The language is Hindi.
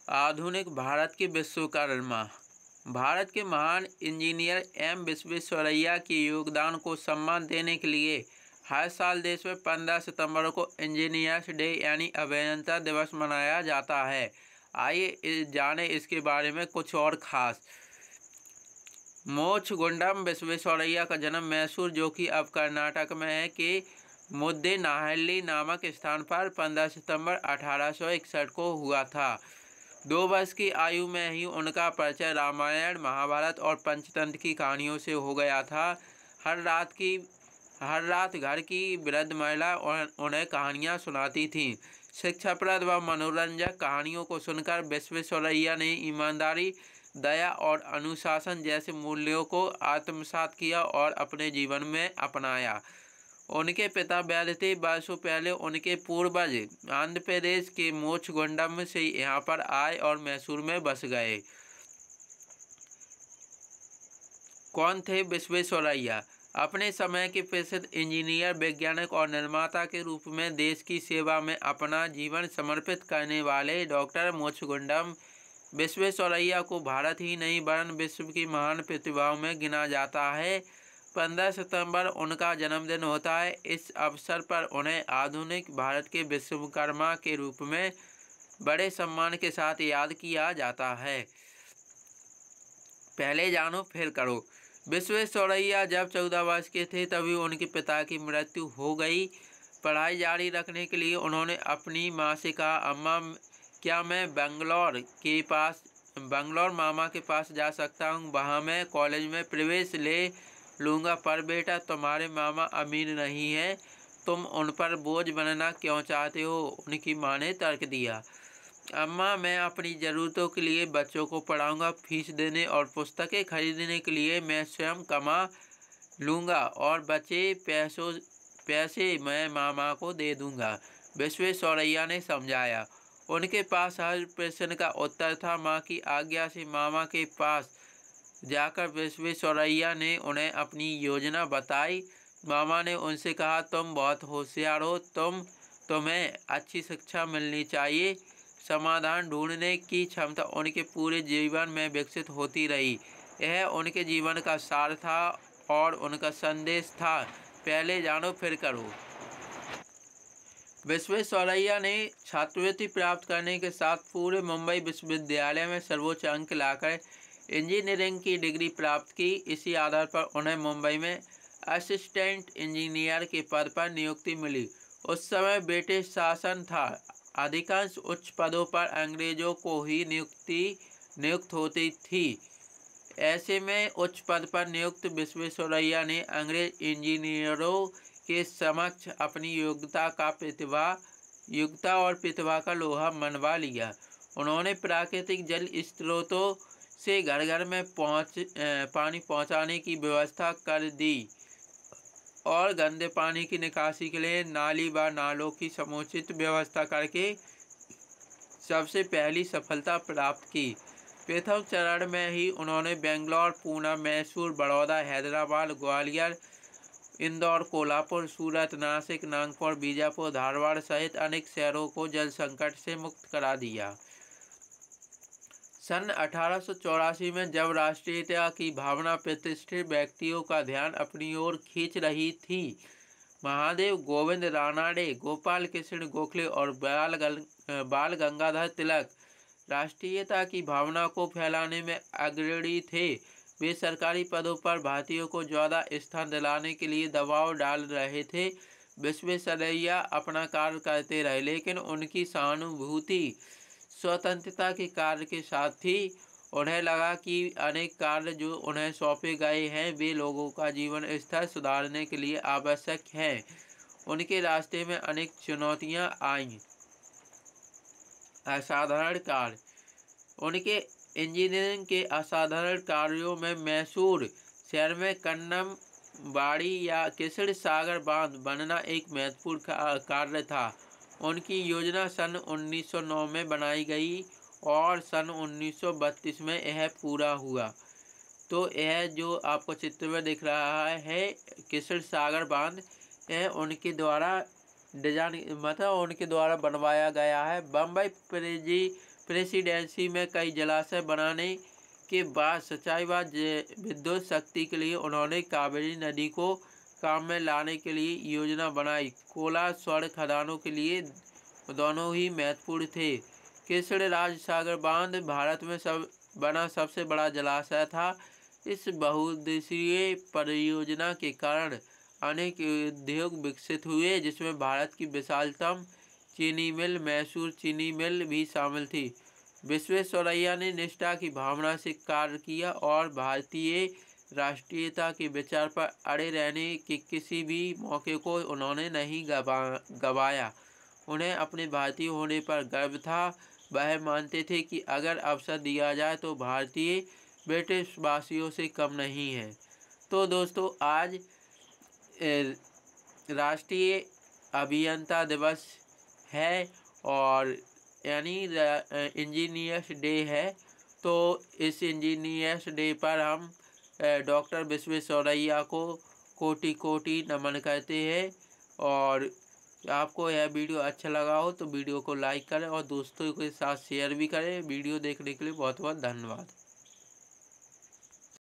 आधुनिक भारत के विश्वकर्मा। भारत के महान इंजीनियर एम विश्वेश्वरैया के योगदान को सम्मान देने के लिए हर साल देश में 15 सितंबर को इंजीनियर्स डे यानी अभियंता दिवस मनाया जाता है। आइए जाने इसके बारे में कुछ और खास। मोक्षगुंडम विश्वेश्वरैया का जन्म मैसूर, जो कि अब कर्नाटक में है, के मुद्देनाहल्ली नामक स्थान पर 15 सितंबर 1861 को हुआ था। 2 वर्ष की आयु में ही उनका परिचय रामायण, महाभारत और पंचतंत्र की कहानियों से हो गया था। हर रात घर की वृद्ध महिला उन्हें कहानियाँ सुनाती थीं। शिक्षाप्रद व मनोरंजक कहानियों को सुनकर विश्वेश्वरैया ने ईमानदारी, दया और अनुशासन जैसे मूल्यों को आत्मसात किया और अपने जीवन में अपनाया। उनके पिता वैद्य थे। वर्षों पहले उनके पूर्वज आंध्र प्रदेश के मोक्षगुंडम से यहाँ पर आए और मैसूर में बस गए। कौन थे विश्वेश्वरैया? अपने समय के प्रसिद्ध इंजीनियर, वैज्ञानिक और निर्माता के रूप में देश की सेवा में अपना जीवन समर्पित करने वाले डॉक्टर मोक्षगुंडम विश्वेश्वरैया को भारत ही नहीं वरन विश्व की महान प्रतिभाओं में गिना जाता है। 15 सितंबर उनका जन्मदिन होता है। इस अवसर पर उन्हें आधुनिक भारत के विश्वकर्मा के रूप में बड़े सम्मान के साथ याद किया जाता है। पहले जानो फिर करो। विश्वेश्वरैया जब 14 वर्ष के थे तभी उनके पिता की मृत्यु हो गई। पढ़ाई जारी रखने के लिए उन्होंने अपनी माँ से कहा, अम्मा क्या मैं बंगलौर मामा के पास जा सकता हूँ? वहाँ मैं कॉलेज में प्रवेश ले लूँगा। पर बेटा, तुम्हारे मामा अमीर नहीं हैं, तुम उन पर बोझ बनना क्यों चाहते हो? उनकी माँ ने तर्क दिया, अम्मा मैं अपनी ज़रूरतों के लिए बच्चों को पढ़ाऊँगा। फीस देने और पुस्तकें खरीदने के लिए मैं स्वयं कमा लूँगा और बचे पैसे मैं मामा को दे दूँगा, विश्वेश्वरैया ने समझाया। उनके पास हर प्रश्न का उत्तर था। माँ की आज्ञा से मामा के पास जाकर विश्वेश्वरैया ने उन्हें अपनी योजना बताई। मामा ने उनसे कहा, तुम बहुत होशियार हो, तुम्हें अच्छी शिक्षा मिलनी चाहिए। समाधान ढूंढने की क्षमता उनके पूरे जीवन में विकसित होती रही। यह उनके जीवन का सार था और उनका संदेश था, पहले जानो फिर करो। विश्वेश्वरैया ने छात्रवृत्ति प्राप्त करने के साथ पूरे मुंबई विश्वविद्यालय में सर्वोच्च अंक लाकर इंजीनियरिंग की डिग्री प्राप्त की। इसी आधार पर उन्हें मुंबई में असिस्टेंट इंजीनियर के पद पर नियुक्ति मिली। उस समय ब्रिटिश शासन था। अधिकांश उच्च पदों पर अंग्रेजों को ही नियुक्त होती थी। ऐसे में उच्च पद पर नियुक्त विश्वेश्वरैया ने अंग्रेज इंजीनियरों के समक्ष अपनी योग्यता और प्रतिभा का लोहा मनवा लिया। उन्होंने प्राकृतिक जल स्रोतों से घर घर में पानी पहुंचाने की व्यवस्था कर दी और गंदे पानी की निकासी के लिए नाली व नालों की समुचित व्यवस्था करके सबसे पहली सफलता प्राप्त की। प्रथम चरण में ही उन्होंने बेंगलोर, पूना, मैसूर, बड़ौदा, हैदराबाद, ग्वालियर, इंदौर, कोल्हापुर, सूरत, नासिक, नागपुर, बीजापुर, धारवाड़ सहित अनेक शहरों को जल संकट से मुक्त करा दिया। सन 1884 में जब राष्ट्रीयता की भावना प्रतिष्ठित व्यक्तियों का ध्यान अपनी ओर खींच रही थी, महादेव गोविंद रानाडे, गोपाल कृष्ण गोखले और बाल गंगाधर तिलक राष्ट्रीयता की भावना को फैलाने में अग्रणी थे। वे सरकारी पदों पर भारतीयों को ज़्यादा स्थान दिलाने के लिए दबाव डाल रहे थे। विश्वेश्वरैया अपना कार्य करते रहे, लेकिन उनकी सहानुभूति स्वतंत्रता के कार्य के साथ थी। उन्हें लगा कि अनेक कार्य जो उन्हें सौंपे गए हैं वे लोगों का जीवन स्तर सुधारने के लिए आवश्यक हैं। उनके रास्ते में अनेक चुनौतियां आईं। असाधारण कार्य। उनके इंजीनियरिंग के असाधारण कार्यों में मैसूर शहर में कन्नम बाड़ी या किसड़ सागर बांध बनना एक महत्वपूर्ण कार्य था। उनकी योजना सन 1909 में बनाई गई और सन 1932 में यह पूरा हुआ। तो यह जो आपको चित्र में दिख रहा है किसड़ सागर बांध, यह उनके द्वारा उनके द्वारा बनवाया गया है। बम्बई प्रेसिडेंसी में कई जलाशय बनाने के बाद सिंचाई व विद्युत शक्ति के लिए उन्होंने कावेरी नदी को काम में लाने के लिए योजना बनाई। कोला स्वर्ण खदानों के लिए दोनों ही महत्वपूर्ण थे। कृष्ण राज सागर बांध भारत में बना सबसे बड़ा जलाशय था। इस बहुउद्देशीय परियोजना के कारण अनेक उद्योग विकसित हुए, जिसमें भारत की विशालतम चीनी मिल मैसूर चीनी मिल भी शामिल थी। विश्वेश्वरैया ने निष्ठा की भावना से कार्य किया और भारतीय राष्ट्रीयता के विचार पर अड़े रहने के किसी भी मौके को उन्होंने नहीं गवाया। उन्हें अपने भारतीय होने पर गर्व था। वह मानते थे कि अगर अवसर दिया जाए तो भारतीय ब्रिटिश वासियों से कम नहीं है। तो दोस्तों, आज राष्ट्रीय अभियंता दिवस है और यानी इंजीनियर्स डे है। तो इस इंजीनियर्स डे पर हम डॉक्टर विश्वेश्वरैया को कोटि कोटि नमन करते हैं। और आपको यह वीडियो अच्छा लगा हो तो वीडियो को लाइक करें और दोस्तों के साथ शेयर भी करें। वीडियो देखने के लिए बहुत बहुत धन्यवाद।